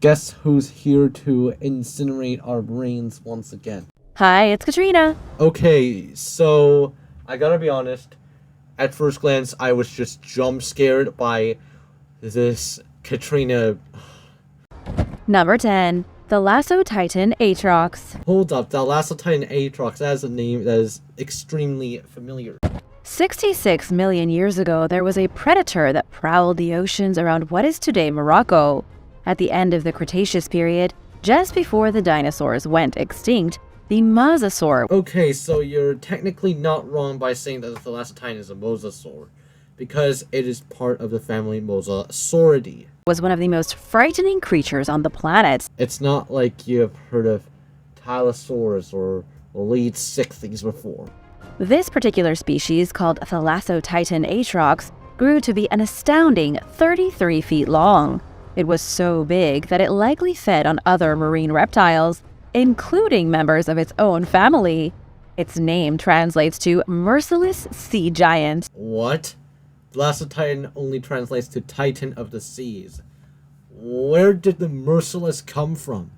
Guess who's here to incinerate our brains once again? Hi, it's Katrina. Okay, so I gotta be honest. At first glance, I was just jump scared by this Katrina. Number 10. The Lasso Titan Atrox. Hold up, the Titan Atrox, that is a name that is extremely familiar. 66 million years ago, there was a predator that prowled the oceans around what is today Morocco. At the end of the Cretaceous period, just before the dinosaurs went extinct, the mosasaur. Okay, so you're technically not wrong by saying that the Titan is a mosasaur, because it is part of the family Mosasauridae. Was one of the most frightening creatures on the planet. It's not like you've heard of Tylosaurus or Elite 60s before. This particular species, called the Thalassotitan atrox, grew to be an astounding 33 feet long. It was so big that it likely fed on other marine reptiles, including members of its own family. Its name translates to merciless sea giant. What? Thalassotitan only translates to Titan of the Seas. Where did the merciless come from?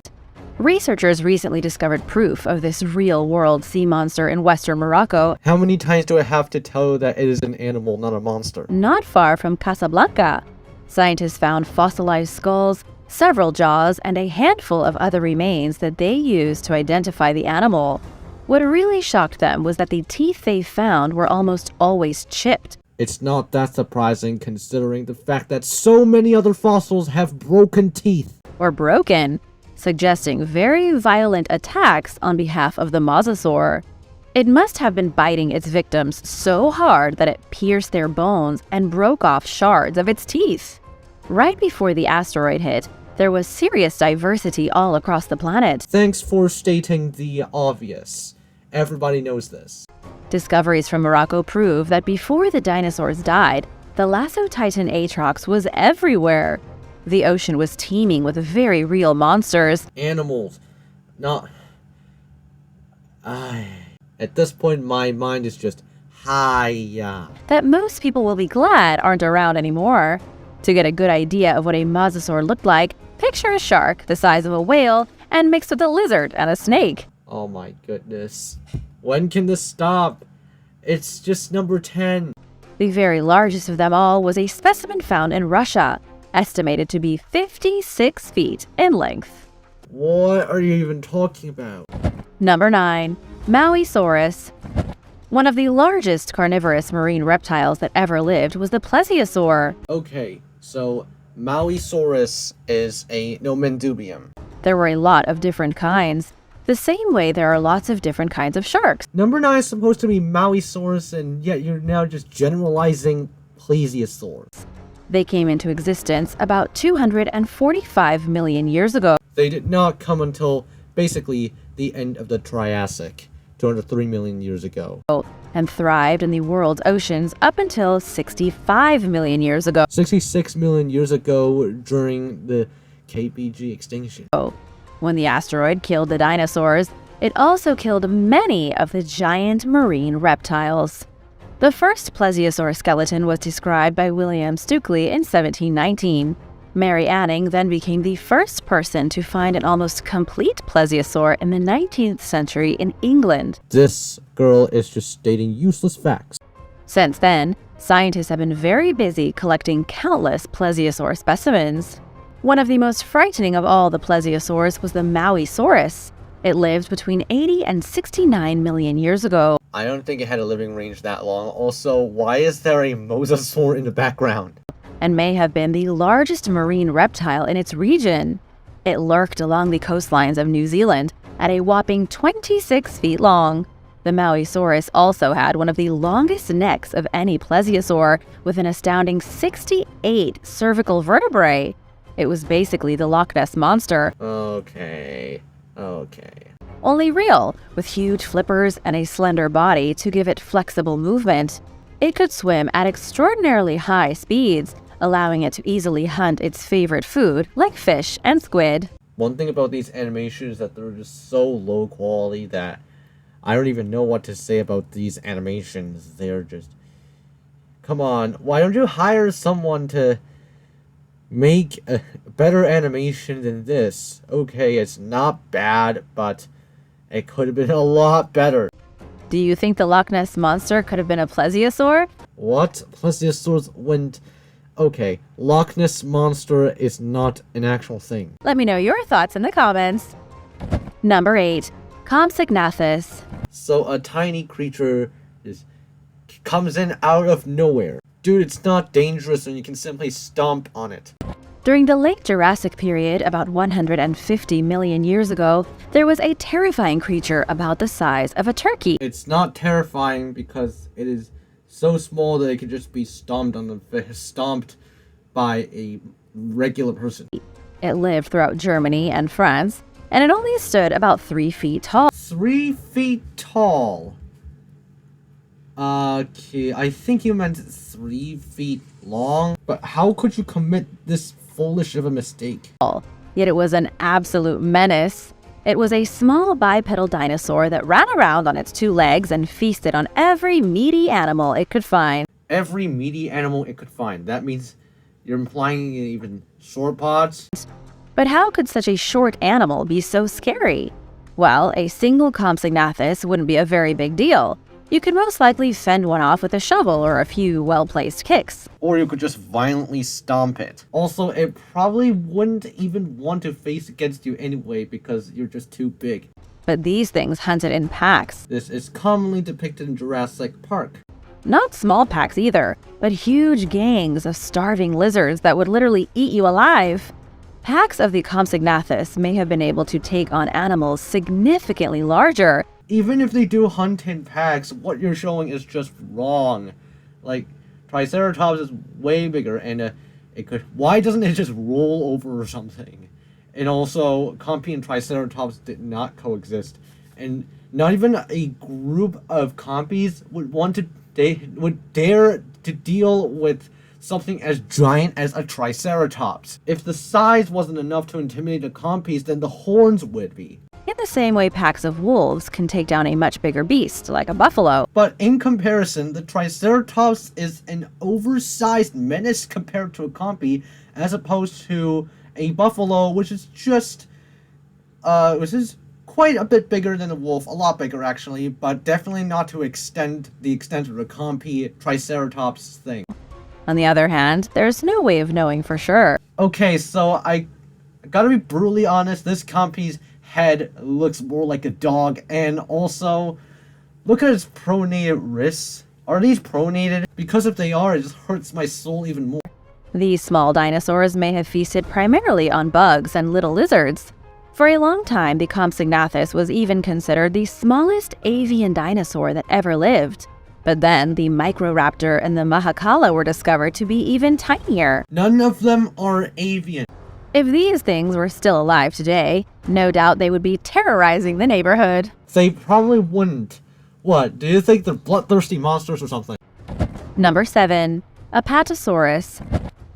Researchers recently discovered proof of this real-world sea monster in western Morocco. How many times do I have to tell you that it is an animal, not a monster? Not far from Casablanca. Scientists found fossilized skulls, several jaws, and a handful of other remains that they used to identify the animal. What really shocked them was that the teeth they found were almost always chipped. It's not that surprising considering the fact that so many other fossils have broken teeth. Or broken, suggesting very violent attacks on behalf of the mosasaur. It must have been biting its victims so hard that it pierced their bones and broke off shards of its teeth. Right before the asteroid hit, there was serious diversity all across the planet. Thanks for stating the obvious. Everybody knows this. Discoveries from Morocco prove that before the dinosaurs died, the Thalassotitan atrox was everywhere. The ocean was teeming with very real monsters. Animals. Not... At this point, my mind is just... Hiya. That most people will be glad aren't around anymore. To get a good idea of what a mosasaur looked like, picture a shark the size of a whale and mixed with a lizard and a snake. Oh my goodness. When can this stop? It's just number 10. The very largest of them all was a specimen found in Russia, estimated to be 56 feet in length. What are you even talking about? Number 9. Mauisaurus. One of the largest carnivorous marine reptiles that ever lived was the plesiosaur. Okay, so Mauisaurus is a nomendubium. There were a lot of different kinds, the same way there are lots of different kinds of sharks. Number 9 is supposed to be Mauisaurus, and yet you're now just generalizing plesiosaurs. They came into existence about 245 million years ago. They did not come until basically the end of the Triassic, 203 million years ago. And thrived in the world's oceans up until 65 million years ago. 66 million years ago during the KPG extinction. When the asteroid killed the dinosaurs, it also killed many of the giant marine reptiles. The first plesiosaur skeleton was described by William Stukeley in 1719. Mary Anning then became the first person to find an almost complete plesiosaur in the 19th century in England. This girl is just stating useless facts. Since then, scientists have been very busy collecting countless plesiosaur specimens. One of the most frightening of all the plesiosaurs was the Mauisaurus. It lived between 80 and 69 million years ago. I don't think it had a living range that long. Also, why is there a mosasaur in the background? And may have been the largest marine reptile in its region. It lurked along the coastlines of New Zealand at a whopping 26 feet long. The Mauisaurus also had one of the longest necks of any plesiosaur, with an astounding 68 cervical vertebrae. It was basically the Loch Ness Monster. Okay. Only real, with huge flippers and a slender body to give it flexible movement. It could swim at extraordinarily high speeds, allowing it to easily hunt its favorite food, like fish and squid. One thing about these animations is that they're just so low quality that I don't even know what to say about these animations. They're just... Come on, why don't you hire someone to make a better animation than this. Okay, it's not bad, but it could have been a lot better. Do you think the Loch Ness Monster could have been a plesiosaur? What? Plesiosaurs went... Okay, Loch Ness Monster is not an actual thing. Let me know your thoughts in the comments. Number 8. Compsognathus. So a tiny creature comes in out of nowhere. Dude, it's not dangerous and you can simply stomp on it. During the late Jurassic period, about 150 million years ago, there was a terrifying creature about the size of a turkey. It's not terrifying because it is so small that it could just be stomped by a regular person. It lived throughout Germany and France, and it only stood about 3 feet tall. 3 feet tall. Okay, I think you meant 3 feet long. But how could you commit this foolish of a mistake? Yet it was an absolute menace. It was a small bipedal dinosaur that ran around on its 2 legs and feasted on every meaty animal it could find. Every meaty animal it could find. That means you're implying even sauropods? But how could such a short animal be so scary? Well, a single Compsognathus wouldn't be a very big deal. You could most likely fend one off with a shovel or a few well-placed kicks. Or you could just violently stomp it. Also, it probably wouldn't even want to face against you anyway because you're just too big. But these things hunted in packs. This is commonly depicted in Jurassic Park. Not small packs either, but huge gangs of starving lizards that would literally eat you alive. Packs of the Compsognathus may have been able to take on animals significantly larger. Even if they do hunt in packs, what you're showing is just wrong. Like, Triceratops is way bigger, and why doesn't it just roll over or something? And also, Compy and Triceratops did not coexist, and not even a group of Compies would dare to deal with something as giant as a Triceratops. If the size wasn't enough to intimidate the Compies, then the horns would be. In the same way packs of wolves can take down a much bigger beast, like a buffalo. But in comparison, the Triceratops is an oversized menace compared to a Compy, as opposed to a buffalo, which is quite a bit bigger than a wolf, a lot bigger actually, but definitely not to the extent of the Compy Triceratops thing. On the other hand, there's no way of knowing for sure. Okay, so I gotta be brutally honest, this Compy's head looks more like a dog, and also, look at its pronated wrists. Are these pronated? Because if they are, it just hurts my soul even more. These small dinosaurs may have feasted primarily on bugs and little lizards. For a long time, the Compsognathus was even considered the smallest avian dinosaur that ever lived. But then, the Microraptor and the Mahakala were discovered to be even tinier. None of them are avian. If these things were still alive today, no doubt they would be terrorizing the neighborhood. They probably wouldn't. What, do you think they're bloodthirsty monsters or something? Number 7. Apatosaurus.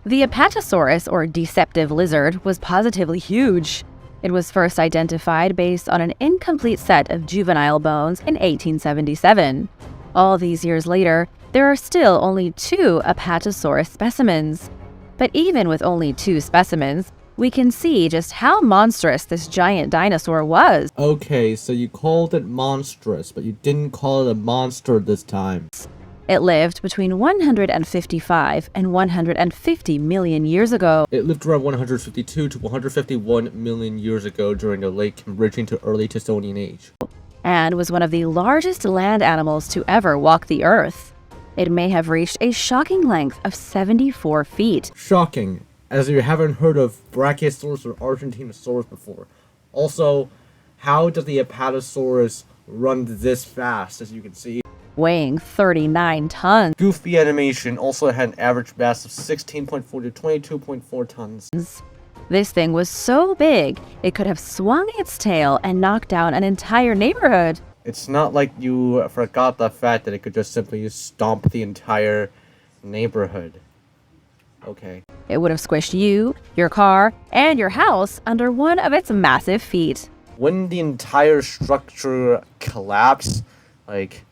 The Apatosaurus, or deceptive lizard, was positively huge. It was first identified based on an incomplete set of juvenile bones in 1877. All these years later, there are still only 2 Apatosaurus specimens. But even with only 2 specimens, we can see just how monstrous this giant dinosaur was. Okay, so you called it monstrous, but you didn't call it a monster this time. It lived between 155 and 150 million years ago. It lived around 152 to 151 million years ago during the late Cambrian to early Testonian age. And was one of the largest land animals to ever walk the earth. It may have reached a shocking length of 74 feet. Shocking, as you haven't heard of Brachiosaurus or Argentinosaurus before. Also, how does the Apatosaurus run this fast, as you can see? Weighing 39 tons. Goofy animation also had an average mass of 16.4 to 22.4 tons. This thing was so big, it could have swung its tail and knocked down an entire neighborhood. It's not like you forgot the fact that it could just simply stomp the entire neighborhood. Okay. It would have squished you, your car, and your house under one of its massive feet. Wouldn't the entire structure collapse? Like,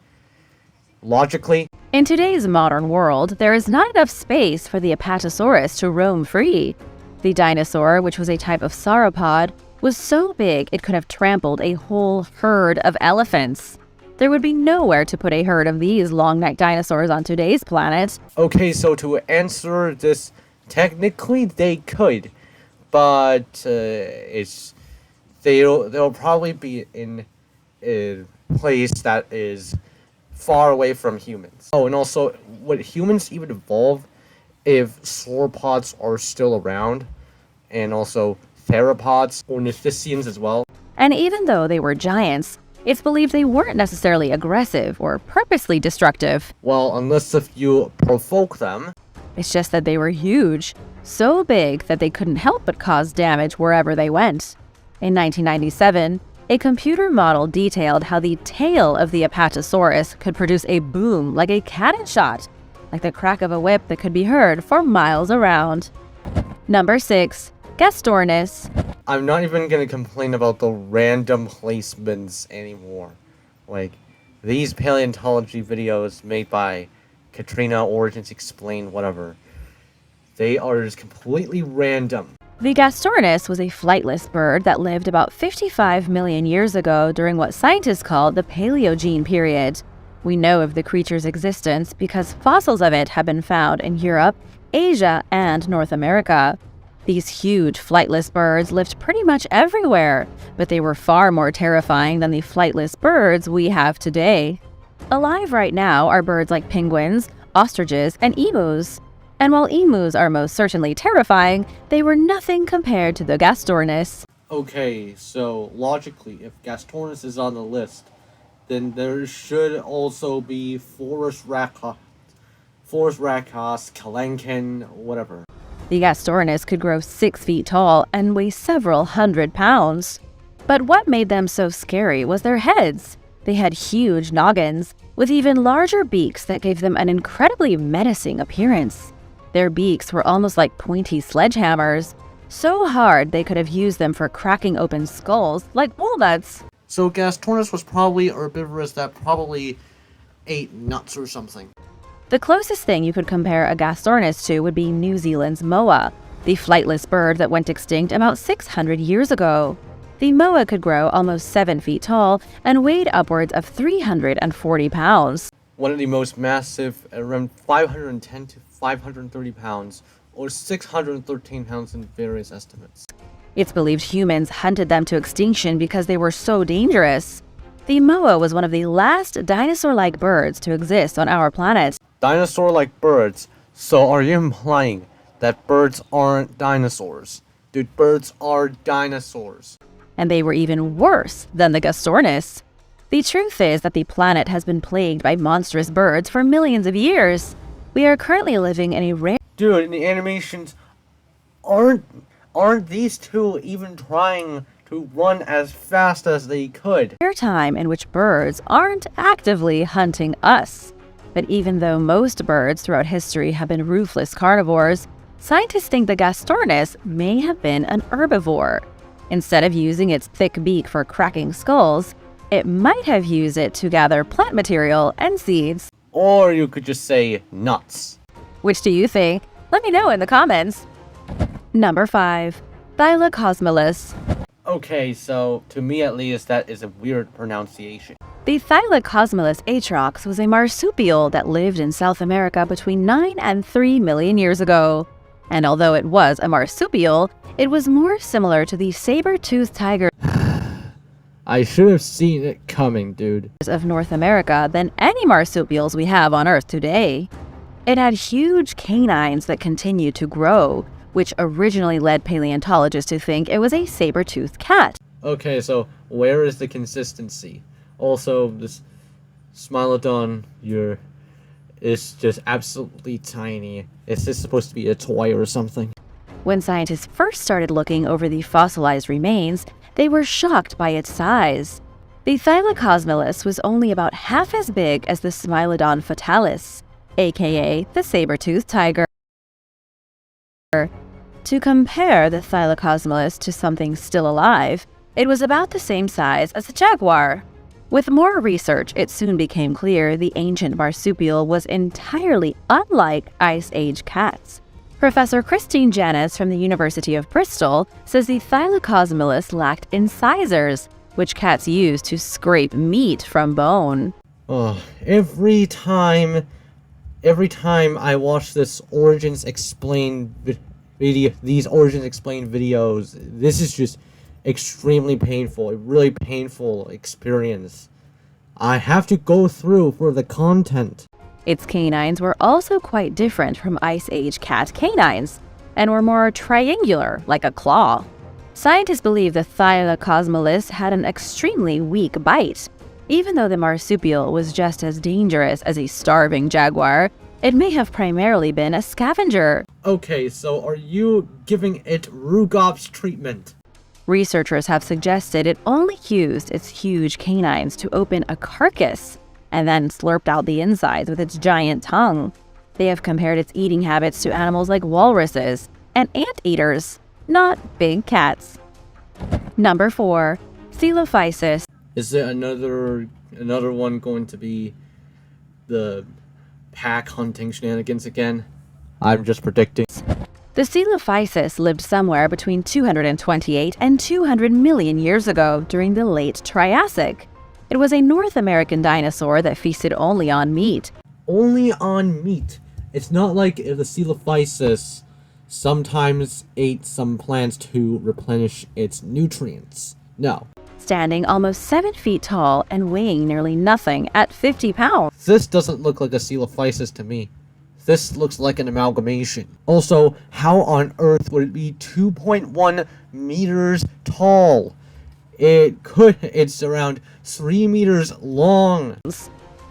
logically? In today's modern world, there is not enough space for the Apatosaurus to roam free. The dinosaur, which was a type of sauropod, was so big it could have trampled a whole herd of elephants. There would be nowhere to put a herd of these long-necked dinosaurs on today's planet. Okay, so to answer this, technically they could, but they'll probably be in a place that is far away from humans. Oh, and also, would humans even evolve if sauropods are still around? And also theropods or nithicians as well? And even though they were giants, it's believed they weren't necessarily aggressive or purposely destructive. Well, unless if you provoke them. It's just that they were huge, so big that they couldn't help but cause damage wherever they went. In 1997, a computer model detailed how the tail of the Apatosaurus could produce a boom like a cannon shot, like the crack of a whip that could be heard for miles around. Number 6. Gastornis. I'm not even gonna complain about the random placements anymore. Like, these paleontology videos made by Katrina, Origins Explained, whatever, they are just completely random. The Gastornis was a flightless bird that lived about 55 million years ago during what scientists call the Paleogene period. We know of the creature's existence because fossils of it have been found in Europe, Asia, and North America. These huge flightless birds lived pretty much everywhere, but they were far more terrifying than the flightless birds we have today. Alive right now are birds like penguins, ostriches, and emus. And while emus are most certainly terrifying, they were nothing compared to the Gastornis. Okay, so logically, if Gastornis is on the list, then there should also be Forest Racos, Kalankin, whatever. The Gastornis could grow 6 feet tall and weigh several hundred pounds. But what made them so scary was their heads. They had huge noggins, with even larger beaks that gave them an incredibly menacing appearance. Their beaks were almost like pointy sledgehammers, so hard they could have used them for cracking open skulls like walnuts. So Gastornis was probably herbivorous that probably ate nuts or something. The closest thing you could compare a Gastornis to would be New Zealand's moa, the flightless bird that went extinct about 600 years ago. The moa could grow almost 7 feet tall and weighed upwards of 340 pounds. One of the most massive, around 510 to 530 pounds, or 613 pounds in various estimates. It's believed humans hunted them to extinction because they were so dangerous. The moa was one of the last dinosaur-like birds to exist on our planet. Dinosaur-like birds? So are you implying that birds aren't dinosaurs? Dude, birds are dinosaurs. And they were even worse than the Gastornis. The truth is that the planet has been plagued by monstrous birds for millions of years. We are currently living in a rare... Dude, in the animations, aren't these two even trying to run as fast as they could? time in which birds aren't actively hunting us. But even though most birds throughout history have been ruthless carnivores, scientists think the Gastornis may have been an herbivore. Instead of using its thick beak for cracking skulls, it might have used it to gather plant material and seeds. Or you could just say nuts. Which do you think? Let me know in the comments. Number 5. Thylacosmilus. Okay, so to me at least that is a weird pronunciation. The Thylacosmilus atrox was a marsupial that lived in South America between 9 and 3 million years ago. And although it was a marsupial, it was more similar to the saber-toothed tiger I should have seen it coming, dude. of North America than any marsupials we have on Earth today. It had huge canines that continued to grow, which originally led paleontologists to think it was a saber-toothed cat. Okay, so where is the consistency? Also, this Smilodon is just absolutely tiny. Is this supposed to be a toy or something? When scientists first started looking over the fossilized remains, they were shocked by its size. The Thylacosmilus was only about half as big as the Smilodon fatalis, aka the saber-toothed tiger. To compare the Thylacosmilus to something still alive, it was about the same size as a jaguar. With more research, it soon became clear the ancient marsupial was entirely unlike Ice Age cats. Professor Christine Janis from the University of Bristol says the Thylacosmilus lacked incisors, which cats use to scrape meat from bone. Oh, every time I watch this Origins Explained these Origins Explained videos, this is just extremely painful, a really painful experience. I have to go through for the content. Its canines were also quite different from Ice Age cat canines, and were more triangular, like a claw. Scientists believe the Thylacosmilus had an extremely weak bite. Even though the marsupial was just as dangerous as a starving jaguar, it may have primarily been a scavenger. Okay, so are you giving it Rugoff's treatment? Researchers have suggested it only used its huge canines to open a carcass and then slurped out the insides with its giant tongue. They have compared its eating habits to animals like walruses and anteaters, not big cats. Number 4. Coelophysis. Is there another one going to be the pack hunting shenanigans again? I'm just predicting. The Coelophysis lived somewhere between 228 and 200 million years ago during the late Triassic. It was a North American dinosaur that feasted only on meat. Only on meat. It's not like if the Coelophysis sometimes ate some plants to replenish its nutrients. No. Standing almost 7 feet tall and weighing nearly nothing at 50 pounds. This doesn't look like a Coelophysis to me. This looks like an amalgamation. Also, how on earth would it be 2.1 meters tall? It's around 3 meters long.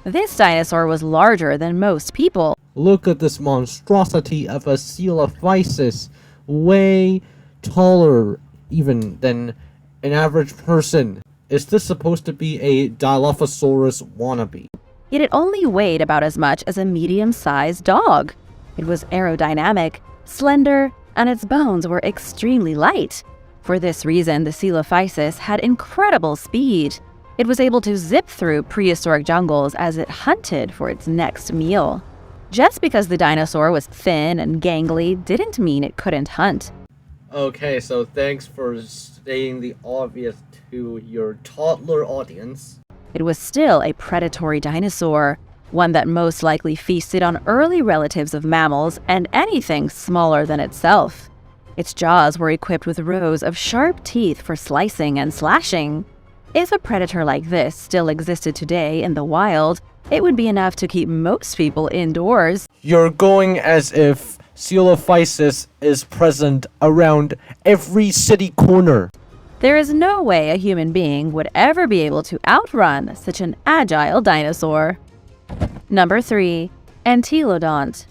This dinosaur was larger than most people. Look at this monstrosity of a Coelophysis. Way taller even than an average person. Is this supposed to be a Dilophosaurus wannabe? Yet it only weighed about as much as a medium-sized dog. It was aerodynamic, slender, and its bones were extremely light. For this reason, the Coelophysis had incredible speed. It was able to zip through prehistoric jungles as it hunted for its next meal. Just because the dinosaur was thin and gangly didn't mean it couldn't hunt. Okay, so thanks for stating the obvious to your toddler audience. It was still a predatory dinosaur, one that most likely feasted on early relatives of mammals and anything smaller than itself. Its jaws were equipped with rows of sharp teeth for slicing and slashing. If a predator like this still existed today in the wild, it would be enough to keep most people indoors. You're going as if Coelophysis is present around every city corner. There is no way a human being would ever be able to outrun such an agile dinosaur. Number 3. Entelodont.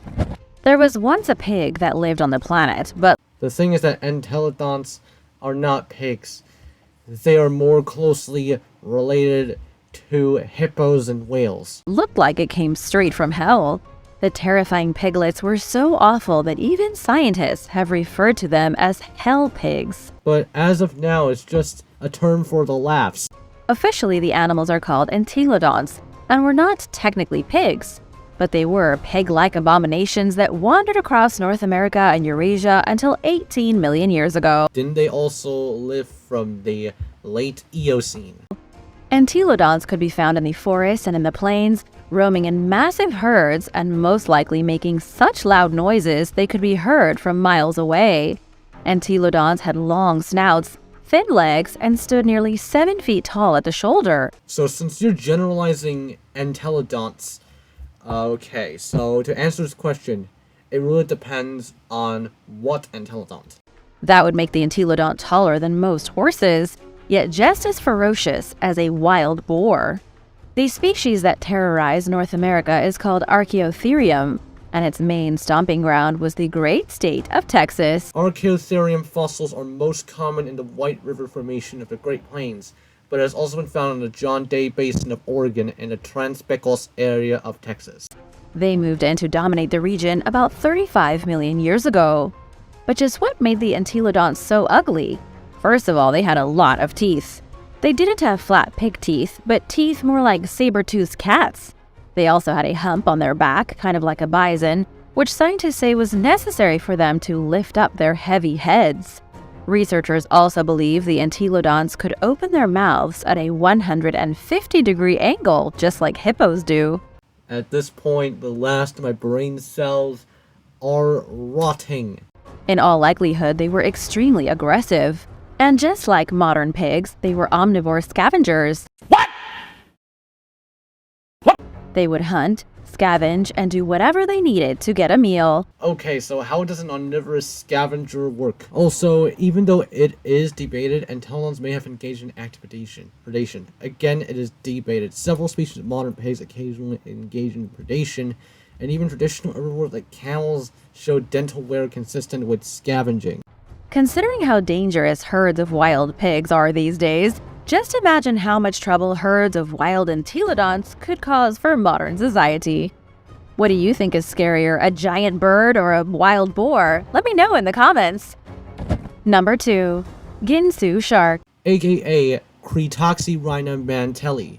There was once a pig that lived on the planet, but the thing is that entelodonts are not pigs. They are more closely related to hippos and whales. looked like it came straight from hell. The terrifying piglets were so awful that even scientists have referred to them as hell pigs. But as of now, it's just a term for the laughs. Officially, the animals are called entelodonts and were not technically pigs, but they were pig-like abominations that wandered across North America and Eurasia until 18 million years ago. Didn't they also live from the late Eocene? Entelodonts could be found in the forests and in the plains, roaming in massive herds and most likely making such loud noises they could be heard from miles away. Entelodonts had long snouts, thin legs, and stood nearly 7 feet tall at the shoulder. So since you're generalizing entelodonts, okay, so to answer this question, it really depends on what entelodont. That would make the entelodont taller than most horses, yet just as ferocious as a wild boar. The species that terrorized North America is called Archaeopteryx, and its main stomping ground was the great state of Texas. Archaeopteryx fossils are most common in the White River Formation of the Great Plains, but it has also been found in the John Day Basin of Oregon and the Trans-Pecos area of Texas. They moved in to dominate the region about 35 million years ago. But just what made the entelodonts so ugly? First of all, they had a lot of teeth. They didn't have flat pig teeth, but teeth more like saber-toothed cats. They also had a hump on their back, kind of like a bison, which scientists say was necessary for them to lift up their heavy heads. Researchers also believe the entelodonts could open their mouths at a 150-degree angle, just like hippos do. At this point, the last of my brain cells are rotting. In all likelihood, they were extremely aggressive. And just like modern pigs, they were omnivore scavengers. What? They would hunt, scavenge, and do whatever they needed to get a meal. Okay, so how does an omnivorous scavenger work? Also, even though it is debated, entelodonts may have engaged in active predation. Again, it is debated. Several species of modern pigs occasionally engage in predation, and even traditional herbivores like camels show dental wear consistent with scavenging. Considering how dangerous herds of wild pigs are these days, just imagine how much trouble herds of wild entelodonts could cause for modern society. What do you think is scarier, a giant bird or a wild boar? Let me know in the comments. Number 2. Ginsu shark. AKA Cretoxyrhina mantelli.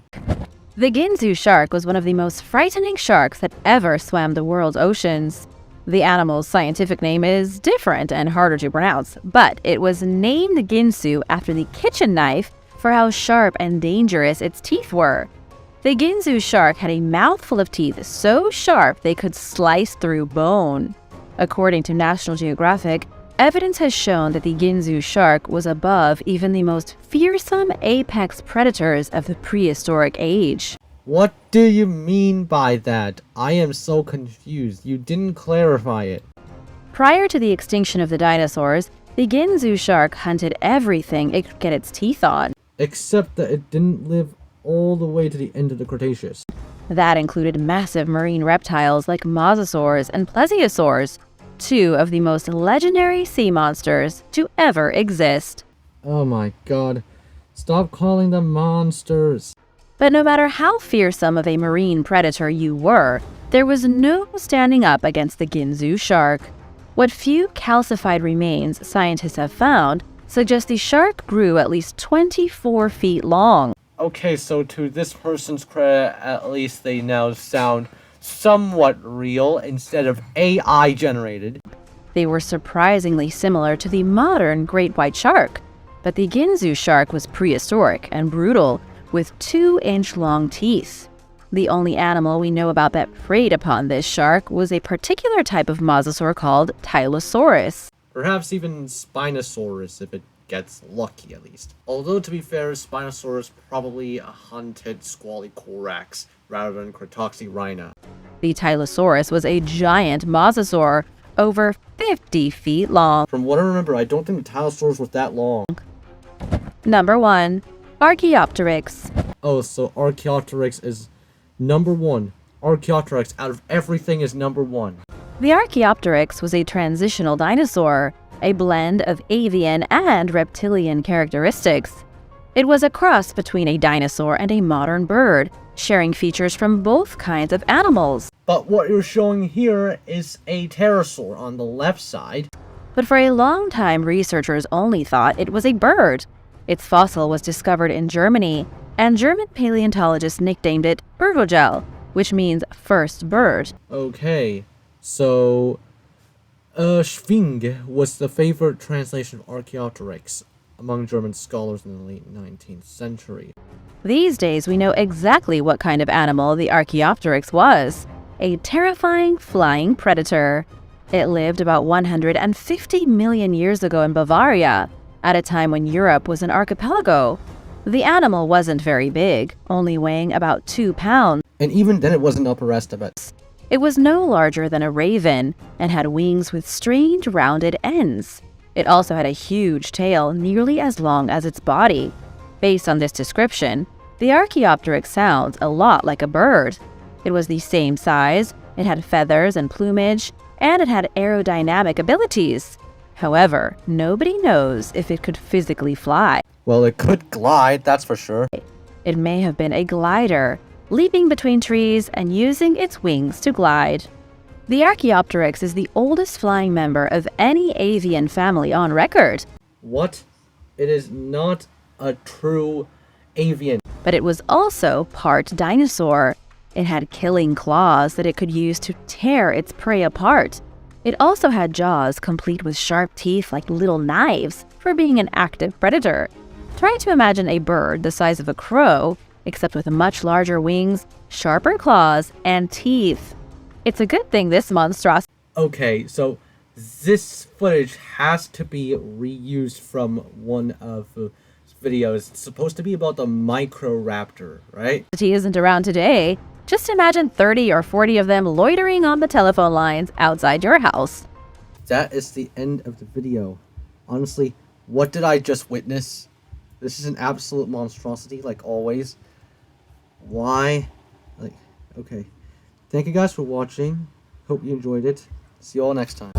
The Ginsu shark was one of the most frightening sharks that ever swam the world's oceans. The animal's scientific name is different and harder to pronounce, but it was named Ginsu after the kitchen knife for how sharp and dangerous its teeth were. The Ginsu shark had a mouthful of teeth so sharp they could slice through bone. According to National Geographic, evidence has shown that the Ginsu shark was above even the most fearsome apex predators of the prehistoric age. What do you mean by that? I am so confused. You didn't clarify it. Prior to the extinction of the dinosaurs, the Ginsu shark hunted everything it could get its teeth on. Except that it didn't live all the way to the end of the Cretaceous. That included massive marine reptiles like mosasaurs and plesiosaurs, two of the most legendary sea monsters to ever exist. Oh my god. Stop calling them monsters. But no matter how fearsome of a marine predator you were, there was no standing up against the Ginsu shark. What few calcified remains scientists have found suggest the shark grew at least 24 feet long. Okay, so to this person's credit, at least they now sound somewhat real instead of AI generated. They were surprisingly similar to the modern great white shark, but the Ginsu shark was prehistoric and brutal, with 2-inch-long teeth. The only animal we know about that preyed upon this shark was a particular type of mosasaur called Tylosaurus. Perhaps even Spinosaurus if it gets lucky at least. Although to be fair, Spinosaurus probably hunted Squalicorax rather than Cretoxyrhina. The Tylosaurus was a giant mosasaur, over 50 feet long. From what I remember, I don't think the Tylosaurus was that long. Number 1. Archaeopteryx. Oh, so Archaeopteryx is number 1. Archaeopteryx out of everything is number 1. The Archaeopteryx was a transitional dinosaur, a blend of avian and reptilian characteristics. It was a cross between a dinosaur and a modern bird, sharing features from both kinds of animals. But what you're showing here is a pterosaur on the left side. But for a long time, researchers only thought it was a bird. Its fossil was discovered in Germany, and German paleontologists nicknamed it Agile, which means first bird. Okay, so Schwing was the favorite translation of Archaeopteryx among German scholars in the late 19th century. These days, we know exactly what kind of animal the Archaeopteryx was: a terrifying flying predator. It lived about 150 million years ago in Bavaria, at a time when Europe was an archipelago. The animal wasn't very big, only weighing about 2 pounds. And even then it wasn't upper estimates. It was no larger than a raven and had wings with strange rounded ends. It also had a huge tail nearly as long as its body. Based on this description, the Archaeopteryx sounds a lot like a bird. It was the same size, it had feathers and plumage, and it had aerodynamic abilities. However, nobody knows if it could physically fly. Well, it could glide, that's for sure. It may have been a glider, leaping between trees and using its wings to glide. The Archaeopteryx is the oldest flying member of any avian family on record. What? It is not a true avian. But it was also part dinosaur. It had killing claws that it could use to tear its prey apart. It also had jaws complete with sharp teeth like little knives for being an active predator. Try to imagine a bird the size of a crow, except with much larger wings, sharper claws, and teeth. It's a good thing this monstrosity. Okay, so this footage has to be reused from one of the videos. It's supposed to be about the Microraptor, right? Isn't around today. Just imagine 30 or 40 of them loitering on the telephone lines outside your house. That is the end of the video. Honestly, what did I just witness? This is an absolute monstrosity, like always. Why? Okay. Thank you guys for watching. Hope you enjoyed it. See you all next time.